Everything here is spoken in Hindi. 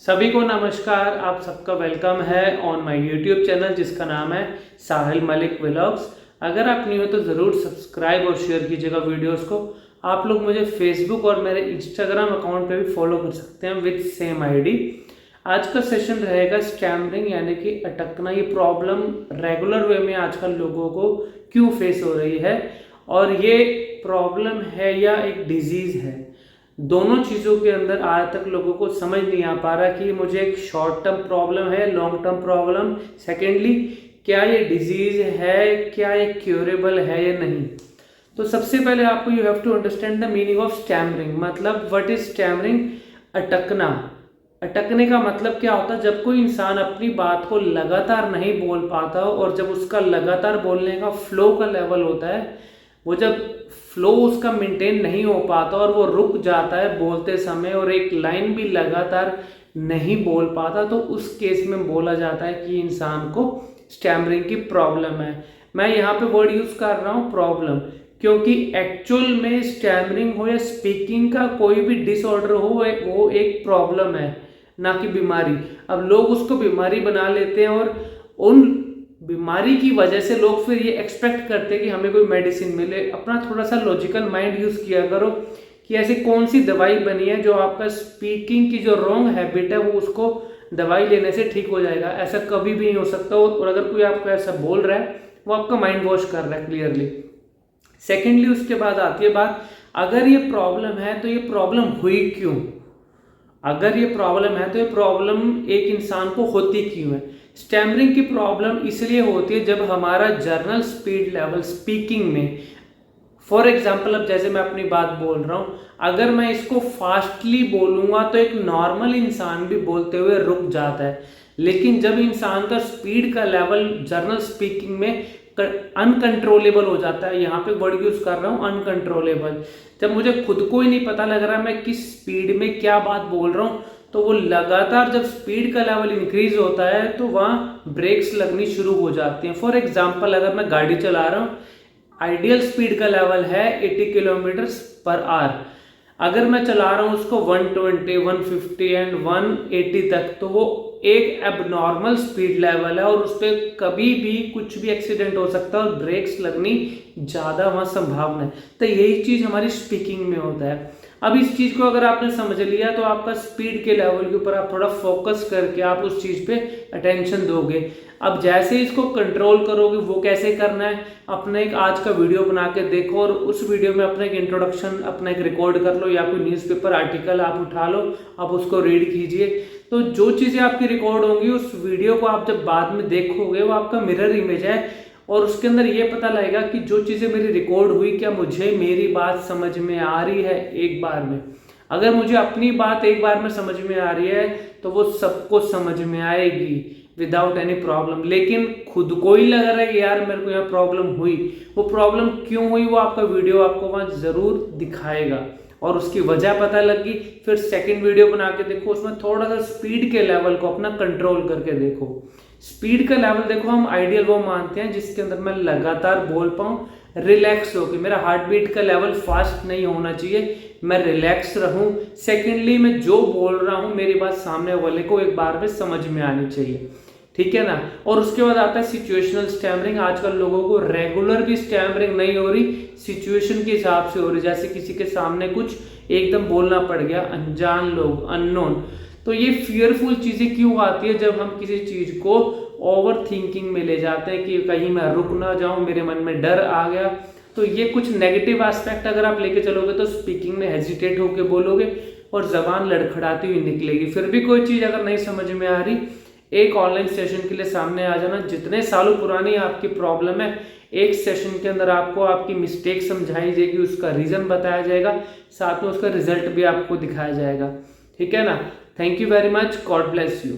सभी को नमस्कार। आप सबका वेलकम है ऑन माय यूट्यूब चैनल जिसका नाम है साहिल मलिक व्लॉग्स। अगर आप न्यू हो तो ज़रूर सब्सक्राइब और शेयर कीजिएगा वीडियोस को। आप लोग मुझे फेसबुक और मेरे इंस्टाग्राम अकाउंट पे भी फॉलो कर सकते हैं विद सेम आईडी। आज का सेशन रहेगा स्कैमरिंग यानी कि अटकना। ये प्रॉब्लम रेगुलर वे में आजकल लोगों को क्यों फेस हो रही है और ये प्रॉब्लम है या एक डिजीज़ है। दोनों चीज़ों के अंदर आज तक लोगों को समझ नहीं आ पा रहा कि मुझे एक शॉर्ट टर्म प्रॉब्लम है, लॉन्ग टर्म प्रॉब्लम, सेकेंडली क्या ये डिजीज़ है, क्या ये क्योरेबल है या नहीं। तो सबसे पहले आपको you have to understand the meaning of stammering. मतलब व्हाट इज स्टैमरिंग? अटकना। अटकने का मतलब क्या होता है? जब कोई इंसान अपनी बात को लगातार नहीं बोल पाता और जब उसका लगातार बोलने का फ्लो का लेवल होता है, वो जब फ्लो उसका मेंटेन नहीं हो पाता और वो रुक जाता है बोलते समय और एक लाइन भी लगातार नहीं बोल पाता, तो उस केस में बोला जाता है कि इंसान को स्टैमरिंग की प्रॉब्लम है। मैं यहाँ पे वर्ड यूज कर रहा हूँ प्रॉब्लम, क्योंकि एक्चुअल में स्टैमरिंग हो या स्पीकिंग का कोई भी डिसऑर्डर हो वो एक प्रॉब्लम है, ना कि बीमारी। अब लोग उसको बीमारी बना लेते हैं और उन बीमारी की वजह से लोग फिर ये एक्सपेक्ट करते हैं कि हमें कोई मेडिसिन मिले। अपना थोड़ा सा लॉजिकल माइंड यूज किया करो कि ऐसी कौन सी दवाई बनी है जो आपका स्पीकिंग की जो रॉन्ग हैबिट है वो उसको दवाई लेने से ठीक हो जाएगा। ऐसा कभी भी नहीं हो सकता। और अगर कोई आपको ऐसा बोल रहा है वो आपका माइंड वॉश कर रहा है क्लियरली। सेकेंडली उसके बाद आती है बात, अगर ये प्रॉब्लम है तो ये प्रॉब्लम हुई क्यों? अगर ये प्रॉब्लम है तो ये प्रॉब्लम एक इंसान को होती क्यों है? स्टैमरिंग की प्रॉब्लम इसलिए होती है जब हमारा जर्नल स्पीड लेवल स्पीकिंग में, फॉर एग्जाम्पल अब जैसे मैं अपनी बात बोल रहा हूँ, अगर मैं इसको फास्टली बोलूँगा तो एक नॉर्मल इंसान भी बोलते हुए रुक जाता है। लेकिन जब इंसान का स्पीड का लेवल जर्नल स्पीकिंग में अनकंट्रोलेबल हो जाता है, यहाँ पे वर्ड यूज कर रहा हूँ अनकंट्रोलेबल, जब मुझे खुद को ही नहीं पता लग रहा मैं किस स्पीड में क्या बात बोल रहा हूँ, तो वो लगातार जब स्पीड का लेवल इंक्रीज होता है तो वहाँ ब्रेक्स लगनी शुरू हो जाती हैं। फॉर एग्जांपल अगर मैं गाड़ी चला रहा हूँ, आइडियल स्पीड का लेवल है 80 किलोमीटर्स पर आवर। अगर मैं चला रहा हूँ उसको 120, 150 एंड 180 तक, तो वो एक एबनॉर्मल स्पीड लेवल है और उस पर कभी भी कुछ भी एक्सीडेंट हो सकता है और ब्रेक्स लगनी ज़्यादा वहाँ संभावना है। तो यही चीज़ हमारी स्पीकिंग में होता है। अब इस चीज़ को अगर आपने समझ लिया तो आपका स्पीड के लेवल के ऊपर आप थोड़ा फोकस करके आप उस चीज़ पे अटेंशन दोगे। अब जैसे इसको कंट्रोल करोगे, वो कैसे करना है, अपना एक आज का वीडियो बना के देखो और उस वीडियो में अपना एक इंट्रोडक्शन अपना एक रिकॉर्ड कर लो या कोई न्यूज़पेपर आर्टिकल आप उठा लो, आप उसको रीड कीजिए। तो जो चीज़ें आपकी रिकॉर्ड होंगी उस वीडियो को आप जब बाद में देखोगे वो आपका मिरर इमेज है और उसके अंदर ये पता लगेगा कि जो चीज़ें मेरी रिकॉर्ड हुई क्या मुझे मेरी बात समझ में आ रही है एक बार में। अगर मुझे अपनी बात एक बार में समझ में आ रही है तो वो सबको समझ में आएगी विदाउट एनी प्रॉब्लम। लेकिन खुद को ही लग रहा है कि यार मेरे को यहाँ प्रॉब्लम हुई, वो प्रॉब्लम क्यों हुई वो आपका वीडियो आपको वहाँ ज़रूर दिखाएगा और उसकी वजह पता लगी। फिर सेकंड वीडियो बना के देखो, उसमें थोड़ा सा स्पीड के लेवल को अपना कंट्रोल करके देखो। स्पीड का लेवल देखो हम आइडियल वो मानते हैं जिसके अंदर मैं लगातार बोल पाऊँ रिलैक्स होकर। मेरा हार्ट बीट का लेवल फास्ट नहीं होना चाहिए, मैं रिलैक्स रहूं। सेकेंडली मैं जो बोल रहा हूं मेरी बात सामने वाले को एक बार में समझ में आनी चाहिए, ठीक है ना। और उसके बाद आता है सिचुएशनल स्टैमरिंग। आजकल लोगों को रेगुलर भी स्टैमरिंग नहीं हो रही, सिचुएशन के हिसाब से हो रही। जैसे किसी के सामने कुछ एकदम बोलना पड़ गया, अनजान लोग, अननोन। तो ये फियरफुल चीज़ें क्यों आती है? जब हम किसी चीज़ को ओवर थिंकिंग में ले जाते हैं कि कहीं मैं रुक ना जाऊं, मेरे मन में डर आ गया। तो ये कुछ नेगेटिव एस्पेक्ट अगर आप लेके चलोगे तो स्पीकिंग में हेजिटेट होके बोलोगे और जबान लड़खड़ाती हुई निकलेगी। फिर भी कोई चीज़ अगर नहीं समझ में आ रही, एक ऑनलाइन सेशन के लिए सामने आ जाना। जितने सालों पुरानी आपकी प्रॉब्लम है, एक सेशन के अंदर आपको आपकी मिस्टेक समझाई जाएगी, उसका रीज़न बताया जाएगा, साथ में उसका रिजल्ट भी आपको दिखाया जाएगा, ठीक है ना। Thank you very much, God bless you.